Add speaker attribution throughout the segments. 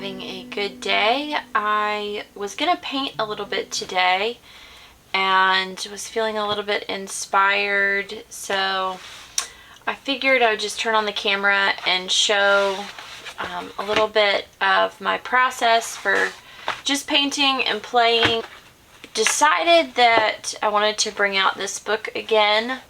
Speaker 1: having a good day. I was gonna paint a little bit today and was feeling a little bit inspired, so I figured I would just turn on the camera and show a little bit of my process for just painting and playing. Decided that I wanted to bring out this book again.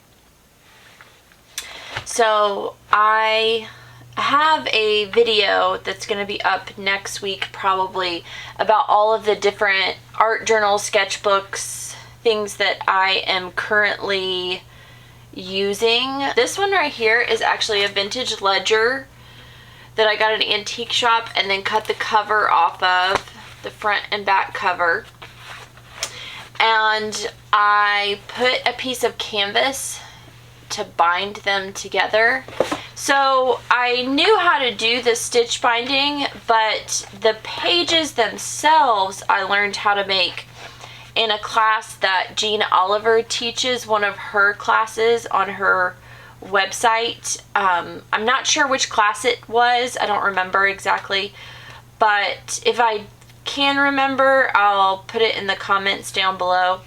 Speaker 1: So I have a video that's going to be up next week probably about all of the different art journals, sketchbooks, things that I am currently using. This one right here is actually a vintage ledger that I got at an antique shop and then cut the cover off of, the front and back cover. And I put a piece of canvas to bind them together. So I knew how to do the stitch binding, but the pages themselves I learned how to make in a class that Jean Oliver teaches, one of her classes on her website. I'm not sure which class it was, I don't remember exactly, but if I can remember, I'll put it in the comments down below.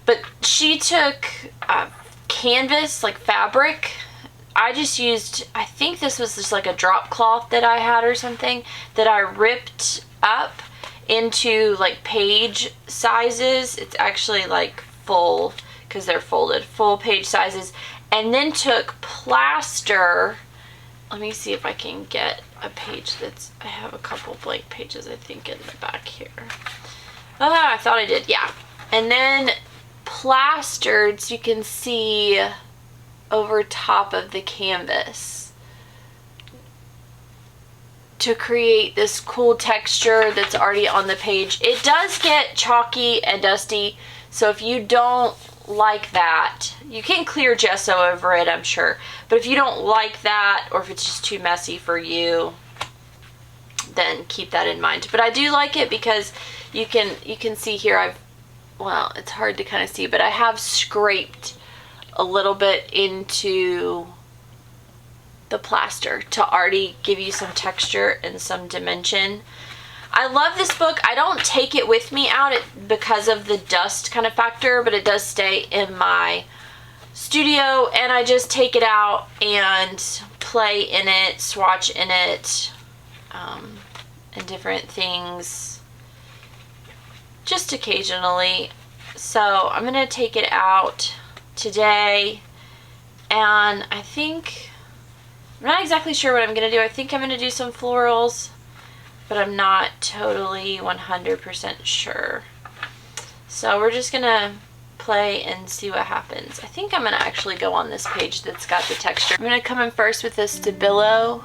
Speaker 1: But she took canvas, like fabric. I just used, I think this was just like a drop cloth that I had or something, that I ripped up into like page sizes. It's actually like full, because they're folded, full page sizes. And then took plaster. Let me see if I can get a page that's, I have a couple blank pages I think in the back here. Oh, I thought I did, yeah. And then plastered so you can see over top of the canvas to create this cool texture that's already on the page. It does get chalky and dusty, so if you don't like that, you can clear gesso over it, I'm sure, but if you don't like that, or if it's just too messy for you, then keep that in mind. But I do like it because you can see here, well, it's hard to kind of see, but I have scraped a little bit into the plaster to already give you some texture and some dimension. I love this book. I don't take it with me out because of the dust kind of factor, but it does stay in my studio, and I just take it out and play in it, swatch in it, and different things just occasionally. So I'm gonna take it out today, and I think, I'm not exactly sure what I'm gonna do. I think I'm gonna do some florals, but I'm not totally 100% sure. So we're just gonna play and see what happens. I think I'm gonna actually go on this page that's got the texture. I'm gonna come in first with this Stabilo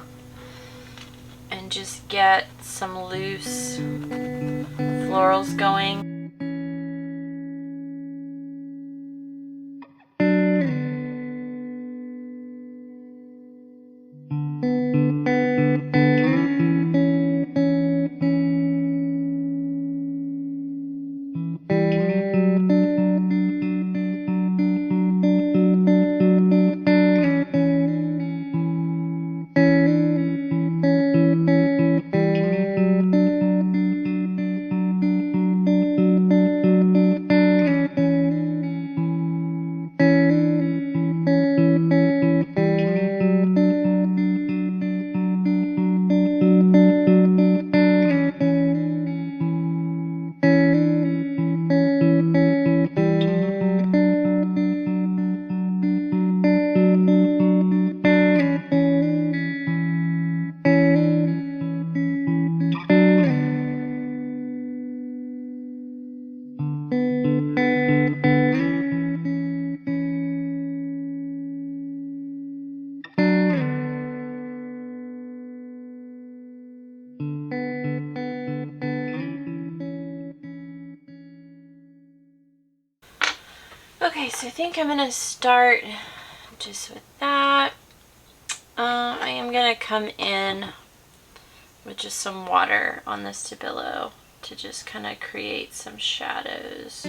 Speaker 1: and just get some loose florals going. Okay, so I think I'm gonna start just with that. I am gonna come in with just some water on the Stabilo to just kind of create some shadows.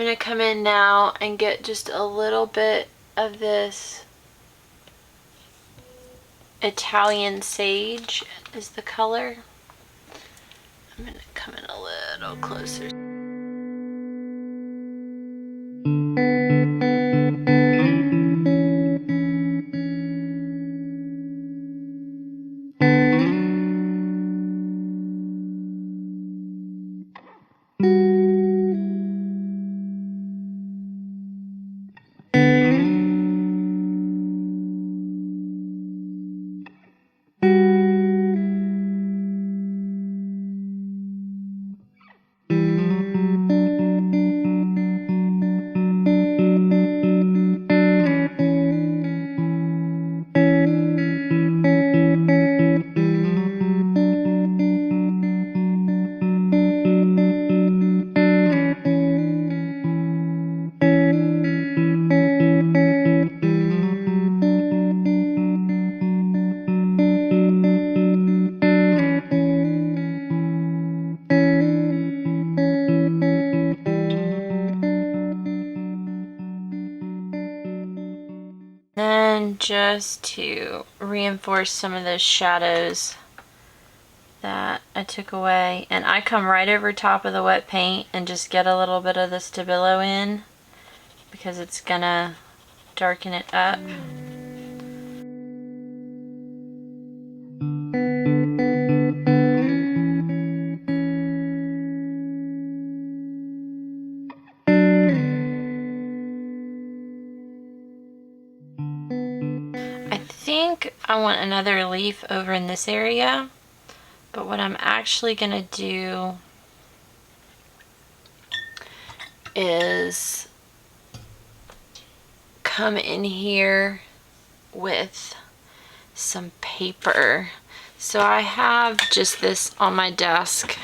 Speaker 1: gonna come in now and get just a little bit of this Italian sage is the color. I'm gonna come in a little closer. And just to reinforce some of those shadows that I took away, and I come right over top of the wet paint and just get a little bit of the Stabilo in because it's gonna darken it up. I think I want another leaf over in this area, but what I'm actually gonna do is come in here with some paper. So I have just this on my desk,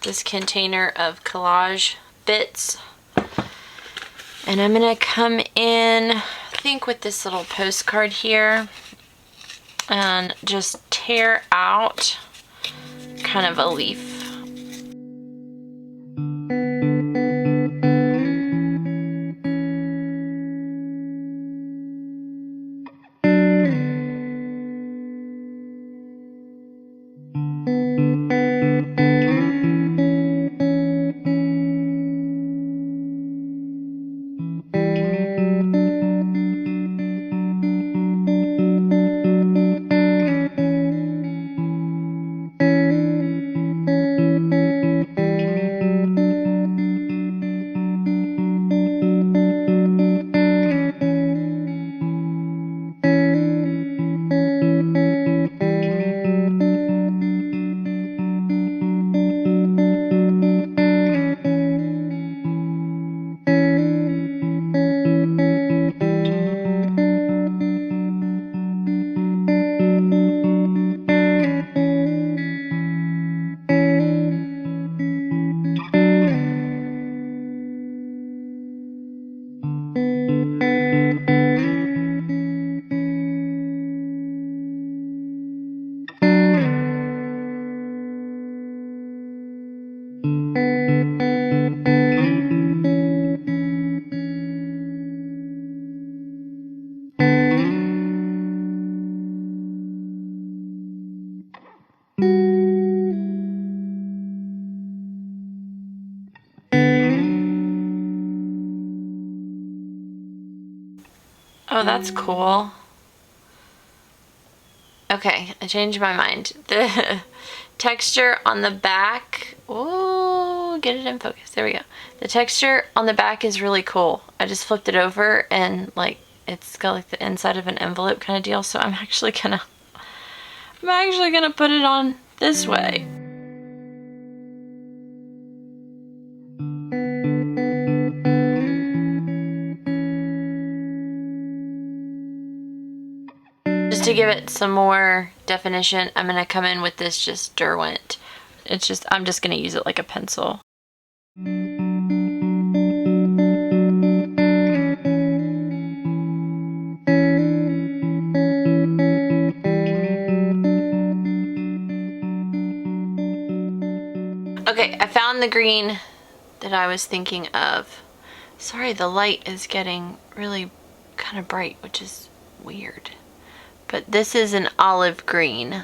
Speaker 1: this container of collage bits, and I'm gonna come in, I think, with this little postcard here and just tear out kind of a leaf. Oh, that's cool. Okay, I changed my mind. The texture on the back, oh, get it in focus. There we go. The texture on the back is really cool. I just flipped it over and like it's got like the inside of an envelope kind of deal. So I'm actually gonna put it on this way. Just to give it some more definition, I'm gonna come in with this just Derwent. I'm just gonna use it like a pencil. Okay, I found the green that I was thinking of. Sorry, the light is getting really kind of bright, which is weird. But this is an olive green.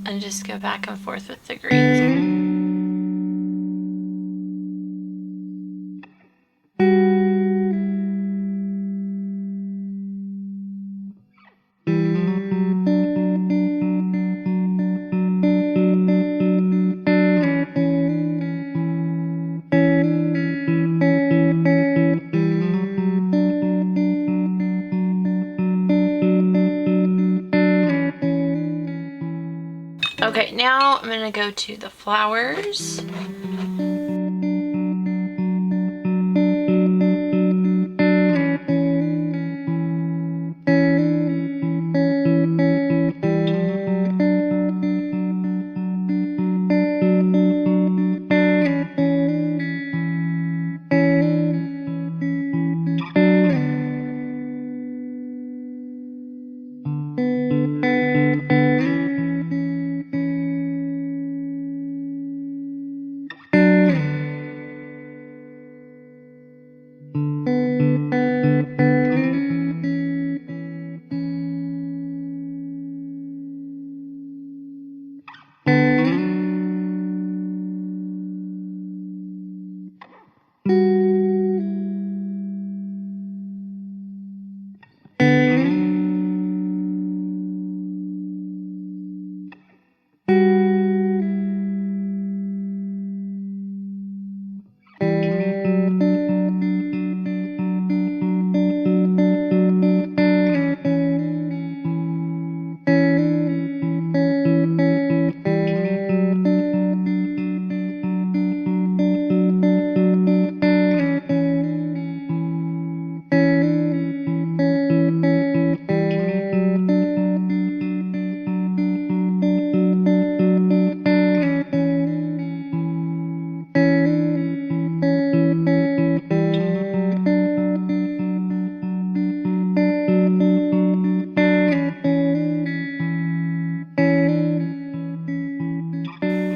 Speaker 1: And just go back and forth with the greens. Okay, now I'm gonna go to the flowers.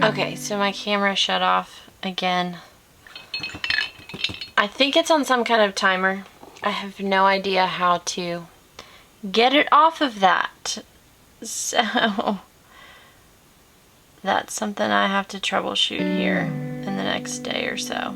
Speaker 1: Okay, so my camera shut off again. I think it's on some kind of timer. I have no idea how to get it off of that. So that's something I have to troubleshoot here in the next day or so.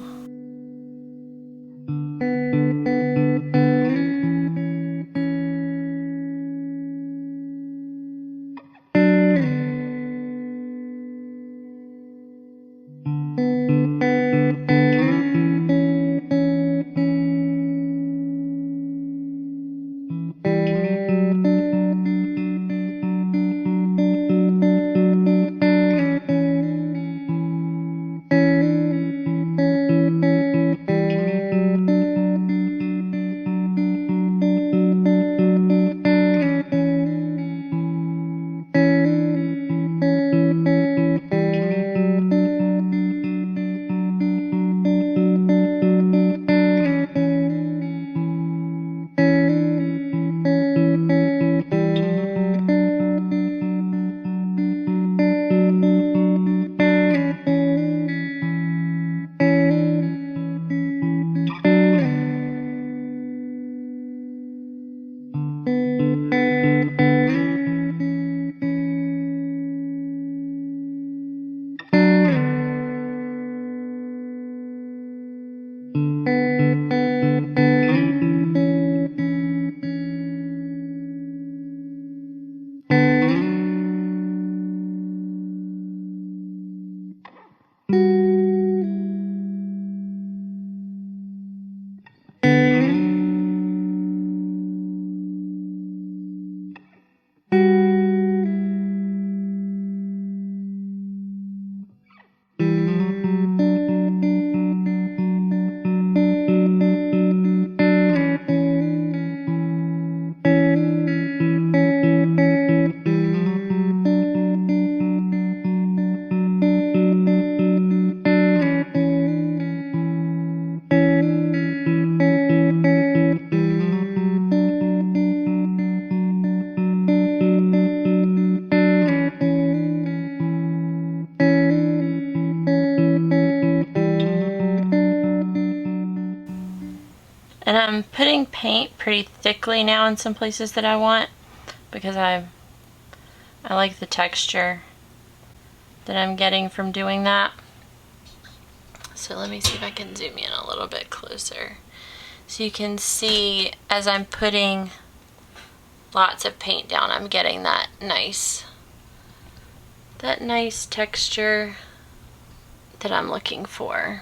Speaker 1: putting paint pretty thickly now in some places that I want, because I like the texture that I'm getting from doing that. So let me see if I can zoom in a little bit closer. So you can see as I'm putting lots of paint down, I'm getting that nice texture that I'm looking for.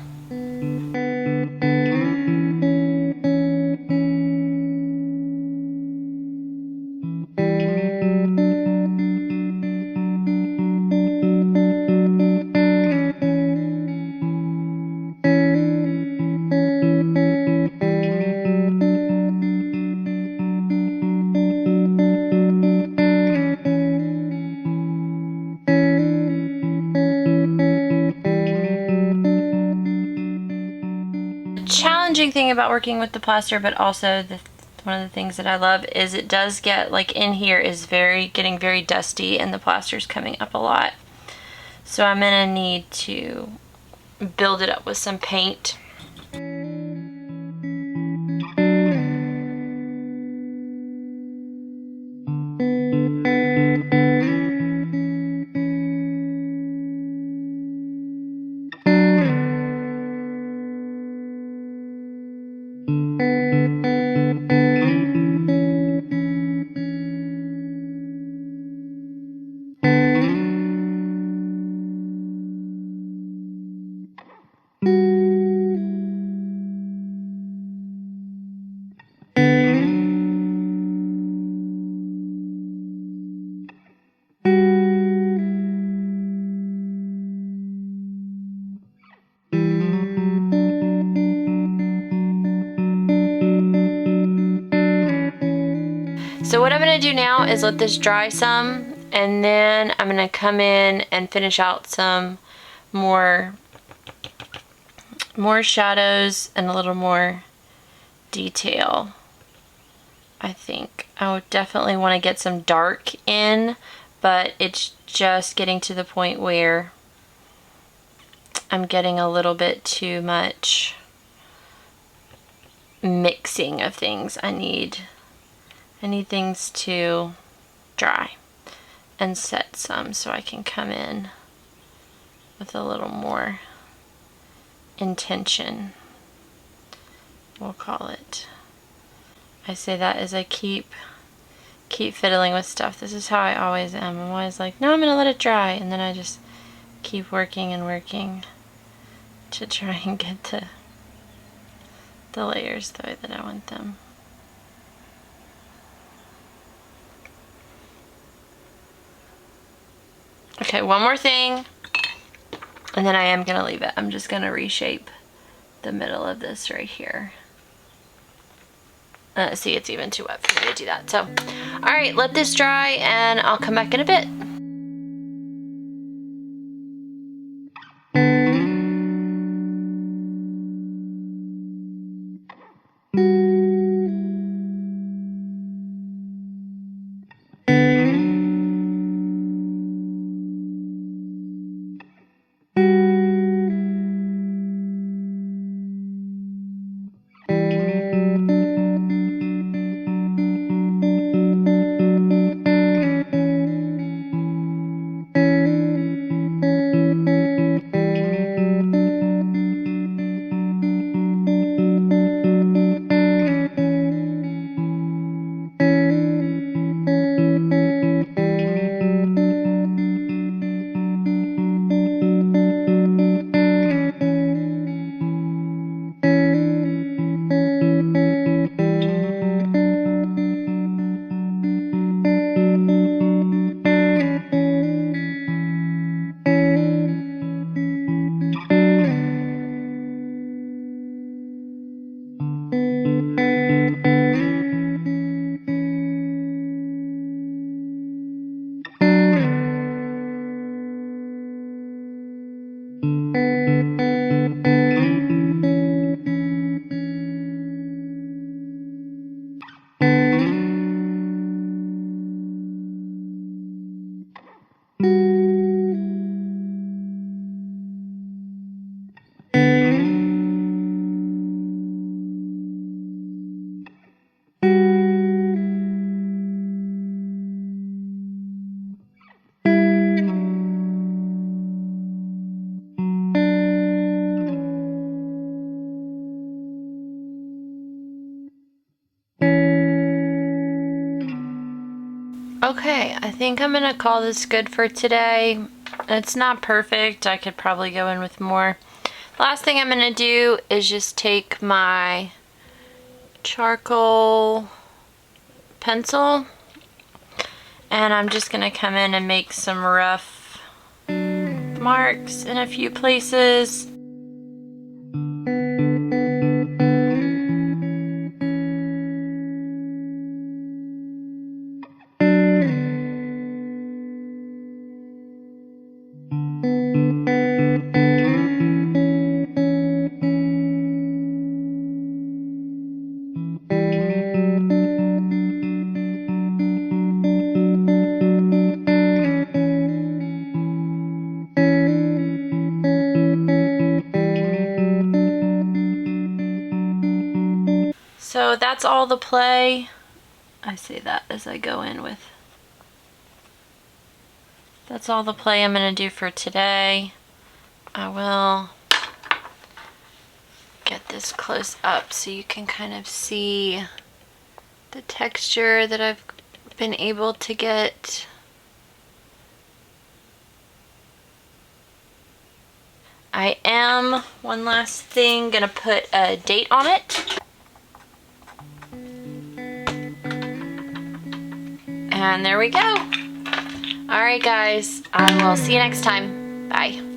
Speaker 1: Challenging thing about working with the plaster, but also one of the things that I love is it does get, like in here is getting very dusty and the plaster's coming up a lot. So I'm gonna need to build it up with some paint. So what I'm going to do now is let this dry some, and then I'm going to come in and finish out some more shadows and a little more detail. I think I would definitely want to get some dark in, but it's just getting to the point where I'm getting a little bit too much mixing of things. I need things to dry and set some so I can come in with a little more intention, we'll call it. I say that as I keep fiddling with stuff. This is how I always am. I'm always like, no, I'm gonna let it dry, and then I just keep working and working to try and get the layers the way that I want them. Okay, one more thing, and then I am gonna leave it. I'm just gonna reshape the middle of this right here. See, it's even too wet for me to do that. So, all right, let this dry, and I'll come back in a bit. Okay, I think I'm gonna call this good for today. It's not perfect. I could probably go in with more. Last thing I'm gonna do is just take my charcoal pencil and I'm just gonna come in and make some rough marks in a few places. So that's all the play. I say that as I go in with. That's all the play I'm going to do for today. I will get this close up so you can kind of see the texture that I've been able to get. I am, one last thing, gonna put a date on it. And there we go. Alright guys, I will see you next time. Bye.